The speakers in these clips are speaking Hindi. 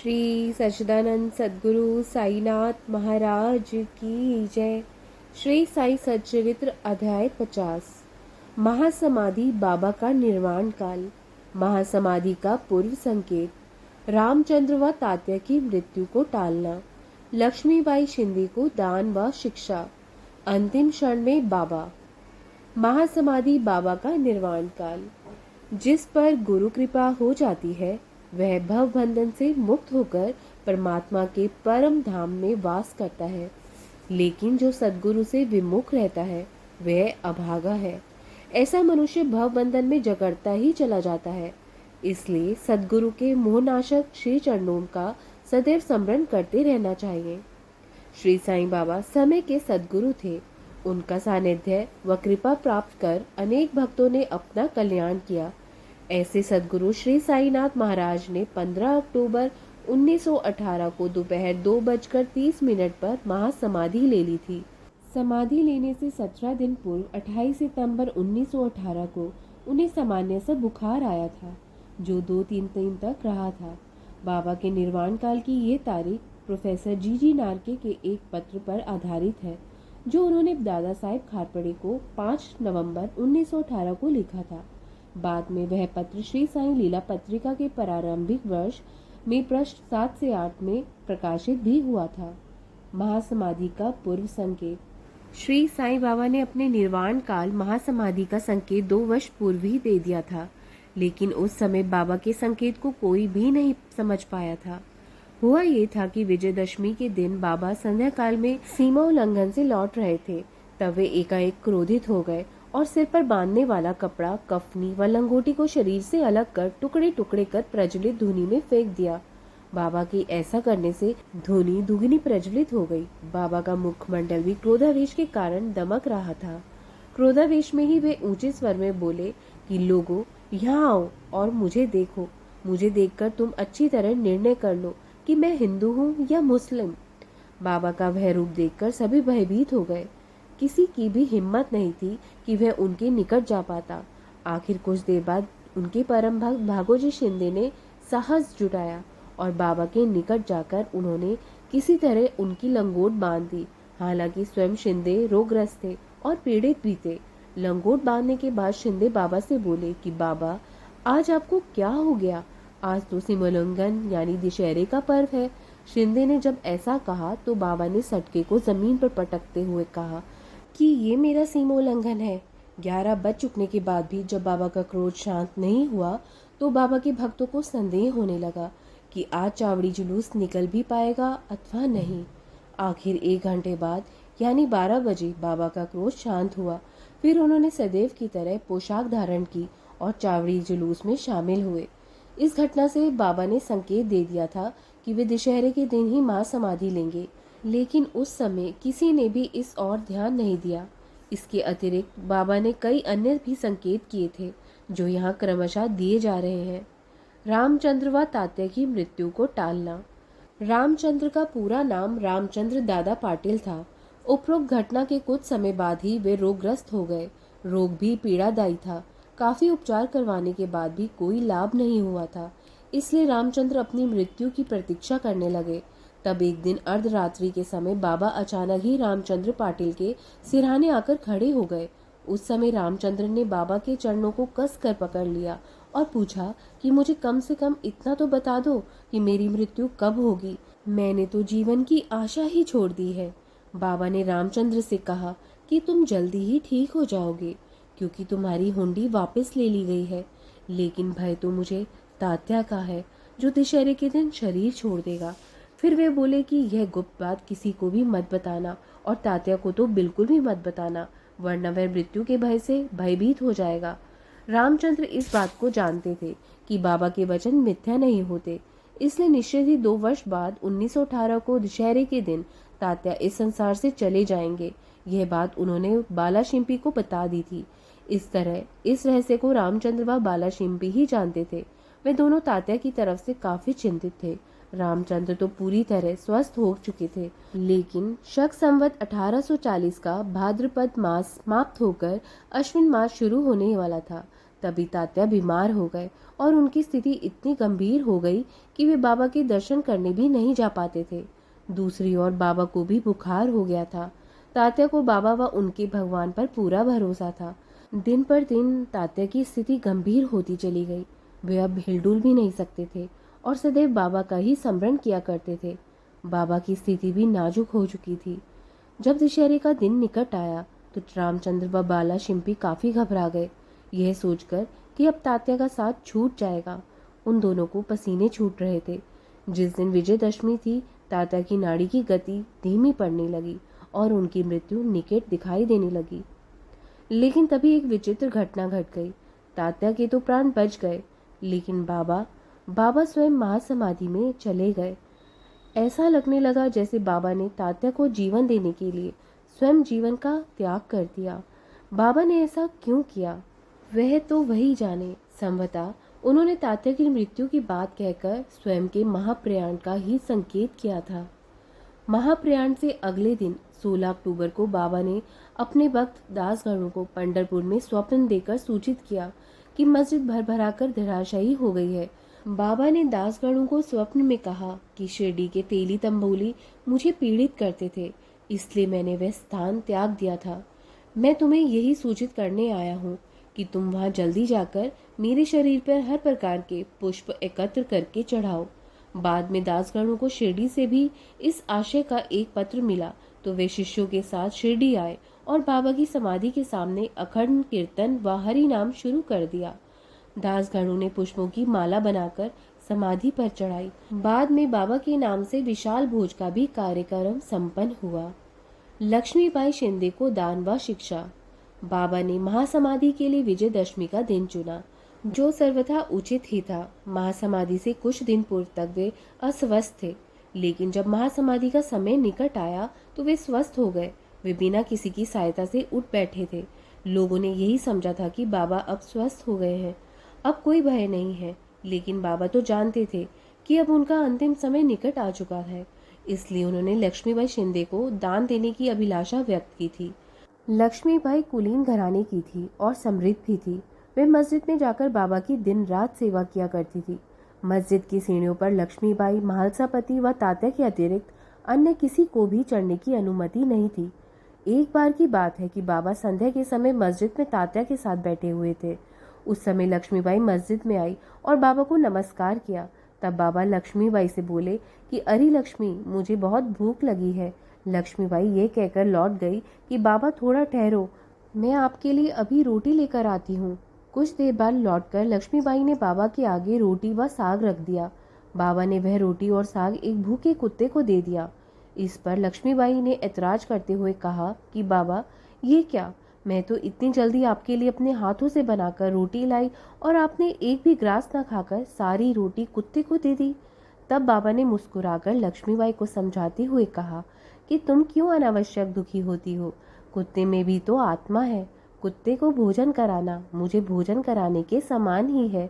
श्री सच्चिदानंद सद्गुरु साईनाथ महाराज की जय। श्री साई सच्चरित्र अध्याय 50। महासमाधि बाबा का निर्वाण काल। महासमाधि का पूर्व संकेत। रामचंद्र व तात्या की मृत्यु को टालना। लक्ष्मीबाई शिंदे को दान व शिक्षा। अंतिम क्षण में बाबा। महासमाधि बाबा का निर्वाण काल। जिस पर गुरु कृपा हो जाती है वह भव बंधन से मुक्त होकर परमात्मा के परम धाम में वास करता है, लेकिन जो सद्गुरु से विमुख रहता है वह अभागा है। ऐसा मनुष्य भव बंधन में जकड़ता ही चला जाता है। इसलिए सद्गुरु के मोहनाशक श्री चरणों का सदैव स्मरण करते रहना चाहिए। श्री साईं बाबा समय के सद्गुरु थे। उनका सानिध्य व कृपा प्राप्त कर अनेक भक्तों ने अपना कल्याण किया। ऐसे सद्गुरु श्री साईनाथ महाराज ने 15 अक्टूबर 1918 को दोपहर 2:30 पर महासमाधि ले ली थी। समाधि लेने से 17 दिन पूर्व 28 सितंबर 1918 को उन्हें सामान्य सा बुखार आया था, जो 2-3 दिन तक रहा था। बाबा के निर्वाण काल की ये तारीख प्रोफेसर जी नार्के के एक पत्र पर आधारित है, जो उन्होंने दादा साहेब खारपड़े को 5 नवंबर 1918 को लिखा था। बाद में वह पत्र श्री साईं लीला पत्रिका के प्रारंभिक वर्ष में पृष्ठ 7 से 8 में प्रकाशित भी हुआ था। महासमाधि का पूर्व संकेत। श्री साईं बाबा ने अपने निर्वाण काल महासमाधि का संकेत 2 वर्ष पूर्व ही दे दिया था, लेकिन उस समय बाबा के संकेत को कोई भी नहीं समझ पाया था। हुआ ये था कि विजयदशमी के दिन बाबा संध्या काल में सीमा उल्लंघन से लौट रहे थे। तब वे एकाएक क्रोधित हो गए और सिर पर बांधने वाला कपड़ा, कफनी व लंगोटी को शरीर से अलग कर टुकड़े टुकड़े कर प्रज्वलित धूनी में फेंक दिया। बाबा की ऐसा करने से धूनी दुगनी प्रज्वलित हो गई। बाबा का मुखमंडल भी क्रोधावेश के कारण दमक रहा था। क्रोधावेश में ही वे ऊंचे स्वर में बोले कि लोगों, यहाँ आओ और मुझे देखो। मुझे देखकर तुम अच्छी तरह निर्णय कर लो कि मैं हिंदू हूँ या मुस्लिम। बाबा का वह रूप देखकर सभी भयभीत हो गए। किसी की भी हिम्मत नहीं थी कि वह उनके निकट जा पाता। आखिर कुछ देर बाद उनके परम भक्त भागोजी शिंदे ने साहस जुटाया और बाबा के निकट जाकर उन्होंने किसी तरह उनकी लंगोट बांध दी। हालांकि स्वयं शिंदे रोगग्रस्त थे और पीड़ित भी थे। लंगोट बांधने के बाद शिंदे बाबा से बोले कि बाबा, आज आपको क्या हो गया? आज तो सीमोल्लंघन यानी दशहरे का पर्व है। शिंदे ने जब ऐसा कहा तो बाबा ने सटके को जमीन पर पटकते हुए कहा कि ये मेरा सीमोल्लंघन है। 11 बज चुकने के बाद भी जब बाबा का क्रोध शांत नहीं हुआ तो बाबा के भक्तों को संदेह होने लगा कि आज चावड़ी जुलूस निकल भी पाएगा अथवा नहीं। आखिर 1 घंटे बाद यानी 12 बजे बाबा का क्रोध शांत हुआ। फिर उन्होंने सदैव की तरह पोशाक धारण की और चावड़ी जुलूस में शामिल हुए। इस घटना से बाबा ने संकेत दे दिया था कि वे दशहरे के दिन ही महासमाधि लेंगे, लेकिन उस समय किसी ने भी इस ओर ध्यान नहीं दिया। इसके अतिरिक्त बाबा ने कई अन्य भी संकेत किए थे, जो यहाँ क्रमशः दिए जा रहे हैं। रामचंद्र व तात्या की मृत्यु को टालना। रामचंद्र का पूरा नाम रामचंद्र दादा पाटिल था। उपरोक्त घटना के कुछ समय बाद ही वे रोगग्रस्त हो गए। रोग भी पीड़ादायी था। काफी उपचार करवाने के बाद भी कोई लाभ नहीं हुआ था। इसलिए रामचंद्र अपनी मृत्यु की प्रतीक्षा करने लगे। तब एक दिन अर्धरात्रि के समय बाबा अचानक ही रामचंद्र पाटिल के सिरहाने आकर खड़े हो गए। उस समय रामचंद्र ने बाबा के चरणों को कस कर पकड़ लिया और पूछा कि मुझे कम से कम इतना तो बता दो कि मेरी मृत्यु कब होगी। मैंने तो जीवन की आशा ही छोड़ दी है। बाबा ने रामचंद्र से कहा कि तुम जल्दी ही ठीक हो जाओगे, क्योंकि तुम्हारी हुंडी वापस ले ली गई है। लेकिन भय तो मुझे तात्या का है, जो दशहरे के दिन शरीर छोड़ देगा। फिर वे बोले कि यह गुप्त बात किसी को भी मत बताना और तात्या को तो बिल्कुल भी मत बताना, वरना वह मृत्यु के भय से भयभीत हो जाएगा। रामचंद्र इस बात को जानते थे कि बाबा के वचन मिथ्या नहीं होते। इसलिए निश्चित ही 2 वर्ष बाद 1918 को दशहरे के दिन तात्या इस संसार से चले जाएंगे। यह बात उन्होंने बाला शिंपी को बता दी थी। इस तरह इस रहस्य को रामचंद्र व बाला शिंपी ही जानते थे। वे दोनों तात्या की तरफ से काफी चिंतित थे। रामचंद्र तो पूरी तरह स्वस्थ हो चुके थे, लेकिन शक संवत 1840 का भाद्रपद मास समाप्त होकर अश्विन मास शुरू होने वाला था। तभी तात्या बीमार हो गए और उनकी स्थिति इतनी गंभीर हो गई कि वे बाबा के दर्शन करने भी नहीं जा पाते थे। दूसरी ओर बाबा को भी बुखार हो गया था। तात्या को बाबा व उनके भगवान पर पूरा भरोसा था। दिन पर दिन तात्या की स्थिति गंभीर होती चली गई। वे अब हिलडुल भी नहीं सकते थे और सदैव बाबा का ही स्मरण किया करते थे। बाबा की स्थिति भी नाजुक हो चुकी थी। जब दशहरे का दिन निकट आया तो रामचंद्र व बाला शिंपी काफी घबरा गए, यह सोचकर कि अब तात्या का साथ छूट जाएगा। उन दोनों को पसीने छूट रहे थे। जिस दिन विजयदशमी थी, तात्या की नाड़ी की गति धीमी पड़ने लगी और उनकी मृत्यु निकट दिखाई देने लगी। लेकिन तभी एक विचित्र घटना घट गई। तात्या के तो प्राण बच गए, लेकिन बाबा स्वयं महासमाधि में चले गए। ऐसा लगने लगा जैसे बाबा ने तात्या को जीवन देने के लिए स्वयं जीवन का त्याग कर दिया। बाबा ने ऐसा क्यों किया, वह तो वही जाने। संभवतः उन्होंने तात्या की मृत्यु की बात कहकर स्वयं के महाप्रयाण का ही संकेत किया था। महाप्रयाण से अगले दिन 16 अक्टूबर को बाबा ने अपने भक्त दासगणों को पंढरपुर में स्वप्न देकर सूचित किया कि मस्जिद भर भराकर धराशायी हो गई है। बाबा ने दासगणों को स्वप्न में कहा कि शिरडी के तेली तंबोली मुझे पीड़ित करते थे, इसलिए मैंने वह स्थान त्याग दिया था। मैं तुम्हें यही सूचित करने आया हूँ कि तुम वहाँ जल्दी जाकर मेरे शरीर पर हर प्रकार के पुष्प एकत्र करके चढ़ाओ। बाद में दासगणों को शिरडी से भी इस आशय का एक पत्र मिला तो वे शिष्यों के साथ शिरडी आए और बाबा की समाधि के सामने अखंड कीर्तन व हरि नाम शुरू कर दिया। दासगणों ने पुष्पों की माला बनाकर समाधि पर चढ़ाई। बाद में बाबा के नाम से विशाल भोज का भी कार्यक्रम संपन्न हुआ। लक्ष्मीबाई शिंदे को दान व शिक्षा। बाबा ने महासमाधि के लिए विजयदशमी का दिन चुना, जो सर्वथा उचित ही था। महासमाधि से कुछ दिन पूर्व तक वे अस्वस्थ थे, लेकिन जब महासमाधि का समय निकट आया तो वे स्वस्थ हो गए। वे बिना किसी की सहायता से उठ बैठे थे। लोगों ने यही समझा था कि बाबा अब स्वस्थ हो गए हैं, अब कोई भय नहीं है। लेकिन बाबा तो जानते थे कि अब उनका अंतिम समय निकट आ चुका है, इसलिए उन्होंने लक्ष्मीबाई शिंदे को दान देने की अभिलाषा व्यक्त की थी। लक्ष्मीबाई कुलीन घराने की थी और समृद्ध भी थी। वे मस्जिद में जाकर बाबा की दिन रात सेवा किया करती थी। मस्जिद की सीढ़ियों पर लक्ष्मीबाई, महालसापति व तात्या के अतिरिक्त अन्य किसी को भी चढ़ने की अनुमति नहीं थी। एक बार की बात है कि बाबा संध्या के समय मस्जिद में तात्या के साथ बैठे हुए थे। उस समय लक्ष्मीबाई मस्जिद में आई और बाबा को नमस्कार किया। तब बाबा लक्ष्मीबाई से बोले कि अरे लक्ष्मी, मुझे बहुत भूख लगी है। लक्ष्मीबाई ये कहकर लौट गई कि बाबा थोड़ा ठहरो, मैं आपके लिए अभी रोटी लेकर आती हूँ। कुछ देर बाद लौटकर लक्ष्मीबाई ने बाबा के आगे रोटी व साग रख दिया। बाबा ने वह रोटी और साग एक भूखे कुत्ते को दे दिया। इस पर लक्ष्मीबाई ने ऐतराज करते हुए कहा कि बाबा, ये क्या, मैं तो इतनी जल्दी आपके लिए अपने हाथों से बनाकर रोटी लाई और आपने एक भी ग्रास न खाकर सारी रोटी कुत्ते को दे दी। तब बाबा ने मुस्कुराकर लक्ष्मीबाई को समझाते हुए कहा कि तुम क्यों अनावश्यक दुखी होती हो, कुत्ते में भी तो आत्मा है। कुत्ते को भोजन कराना मुझे भोजन कराने के समान ही है।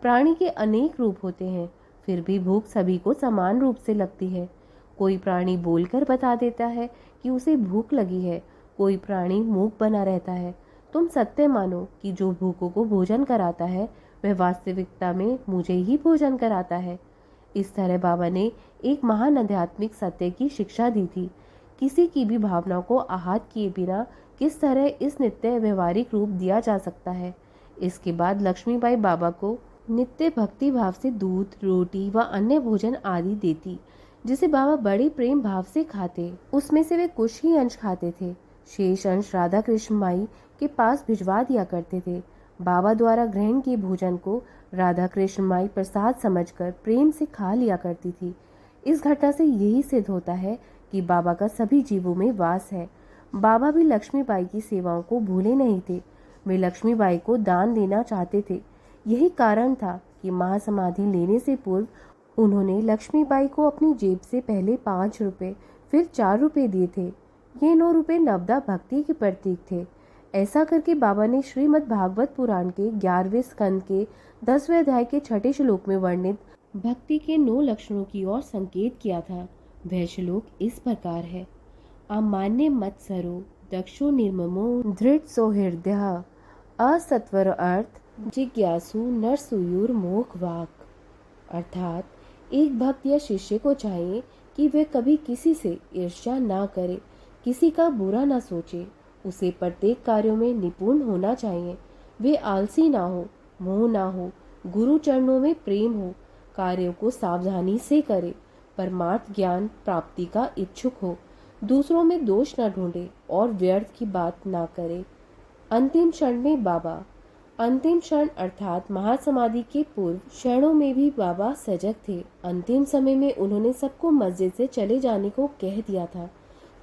प्राणी के अनेक रूप होते हैं, फिर भी भूख सभी को समान रूप से लगती है। कोई प्राणी बोलकर बता देता है कि उसे भूख लगी है, कोई प्राणी मूक बना रहता है। तुम सत्य मानो कि जो भूखों को भोजन कराता है वह वास्तविकता में मुझे ही भोजन कराता है। इस तरह बाबा ने एक महान आध्यात्मिक सत्य की शिक्षा दी थी। किसी की भी भावनाओं को आहत किए बिना किस तरह इस नित्य व्यवहारिक रूप दिया जा सकता है। इसके बाद लक्ष्मीबाई बाबा को नित्य भक्ति भाव से दूध, रोटी व अन्य भोजन आदि देती, जिसे बाबा बड़े प्रेम भाव से खाते। उसमें से वे कुछ ही अंश खाते थे, शेष अंश राधा कृष्ण माई के पास भिजवा दिया करते थे। बाबा द्वारा ग्रहण किए भोजन को राधा कृष्ण माई प्रसाद समझकर प्रेम से खा लिया करती थी। इस घटना से यही सिद्ध होता है कि बाबा का सभी जीवों में वास है। बाबा भी लक्ष्मीबाई की सेवाओं को भूले नहीं थे। वे लक्ष्मीबाई को दान देना चाहते थे। यही कारण था कि महासमाधि लेने से पूर्व उन्होंने लक्ष्मीबाई को अपनी जेब से पहले 5 रुपए, फिर 4 रुपए दिए थे। ये 9 रुपए नवदा भक्ति के प्रतीक थे। ऐसा करके बाबा ने श्रीमद् भागवत पुराण के 11वें स्कंद के 10वें अध्याय के 6ठे श्लोक में वर्णित भक्ति के 9 लक्षणों की ओर संकेत किया था। वह श्लोक इस प्रकार है: अमान्य मत्सरो, दक्षो निर्ममो, दृढ़ सौहृदय, असत्वर अर्थ, जिज्ञासु नरसूयुर मोख वाक। अर्थात एक भक्त या शिष्य को चाहिए कि वह कभी किसी से ईर्ष्या ना करे, किसी का बुरा ना सोचे, उसे प्रत्येक कार्यों में निपुण होना चाहिए। वे आलसी ना हो, मोह ना हो, गुरु चरणों में प्रेम हो, कार्यों को सावधानी से करे, परमार्थ ज्ञान प्राप्ति का इच्छुक हो, दूसरों में दोष न ढूंढे और व्यर्थ की बात ना करे। अंतिम क्षण में बाबा। अंतिम क्षण अर्थात महासमाधि के पूर्व क्षणों में भी बाबा सजग थे। अंतिम समय में उन्होंने सबको मस्जिद से चले जाने को कह दिया था।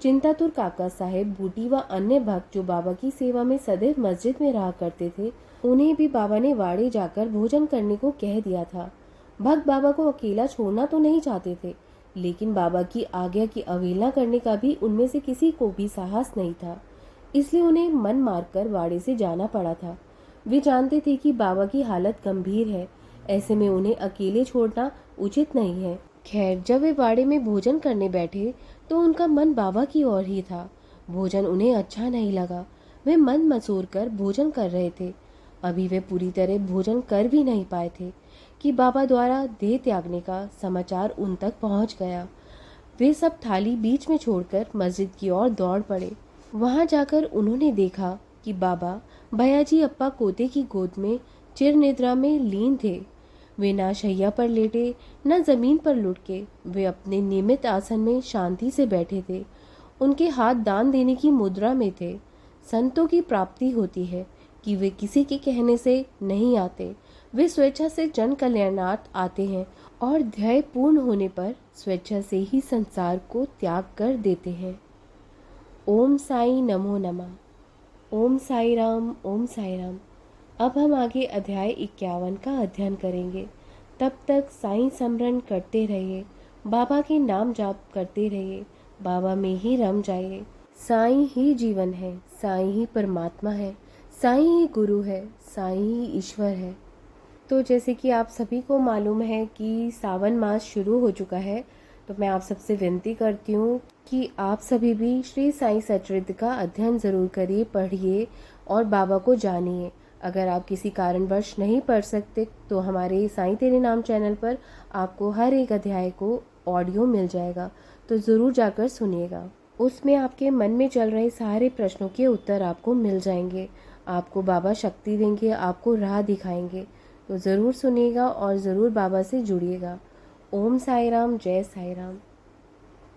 चिंतातुर काका साहेब, बूटी व अन्य भक्त जो बाबा की सेवा में सदैव मस्जिद में रहा करते थे, उन्हें भी बाबा ने वाड़े जाकर भोजन करने को कह दिया था। भक्त बाबा को अकेला छोड़ना तो नहीं चाहते थे, लेकिन बाबा की आज्ञा की अवहेलना करने का भी उनमें से किसी को भी साहस नहीं था, इसलिए उन्हें मन मारकर वाड़े से जाना पड़ा था। वे जानते थे कि बाबा की हालत गंभीर है, ऐसे में उन्हें अकेले छोड़ना उचित नहीं है। खैर, जब वे वाड़े में भोजन करने बैठे तो उनका मन बाबा की ओर ही था। भोजन उन्हें अच्छा नहीं लगा। वे मन मसोर कर भोजन कर रहे थे। अभी वे पूरी तरह भोजन कर भी नहीं पाए थे कि बाबा द्वारा देह त्यागने का समाचार उन तक पहुंच गया। वे सब थाली बीच में छोड़कर मस्जिद की ओर दौड़ पड़े। वहां जाकर उन्होंने देखा कि बाबा भैयाजी अप्पा कोते की गोद में चिर निद्रा में लीन थे। वे ना शैया पर लेटे, न जमीन पर लुढ़के, वे अपने नियमित आसन में शांति से बैठे थे। उनके हाथ दान देने की मुद्रा में थे। संतों की प्राप्ति होती है कि वे किसी के कहने से नहीं आते, वे स्वेच्छा से जन कल्याणार्थ आते हैं और ध्येय पूर्ण होने पर स्वेच्छा से ही संसार को त्याग कर देते हैं। ओम साई नमो नमः। ओम साई राम, ओम साई राम। अब हम आगे अध्याय 51 का अध्ययन करेंगे। तब तक साईं स्मरण करते रहिए, बाबा के नाम जाप करते रहिए, बाबा में ही रम जाइए। साईं ही जीवन है, साईं ही परमात्मा है, साईं ही गुरु है, साईं ही ईश्वर है। तो जैसे कि आप सभी को मालूम है कि सावन मास शुरू हो चुका है, तो मैं आप सबसे विनती करती हूँ कि आप सभी भी श्री साईं सच्चरित्र का अध्ययन ज़रूर करिए, पढ़िए और बाबा को जानिए। अगर आप किसी कारणवश नहीं पढ़ सकते तो हमारे साईं तेरे नाम चैनल पर आपको हर एक अध्याय को ऑडियो मिल जाएगा, तो ज़रूर जाकर सुनिएगा। उसमें आपके मन में चल रहे सारे प्रश्नों के उत्तर आपको मिल जाएंगे। आपको बाबा शक्ति देंगे, आपको राह दिखाएंगे। तो ज़रूर सुनिएगा और ज़रूर बाबा से जुड़िएगा। ओम साई राम, जय साई राम।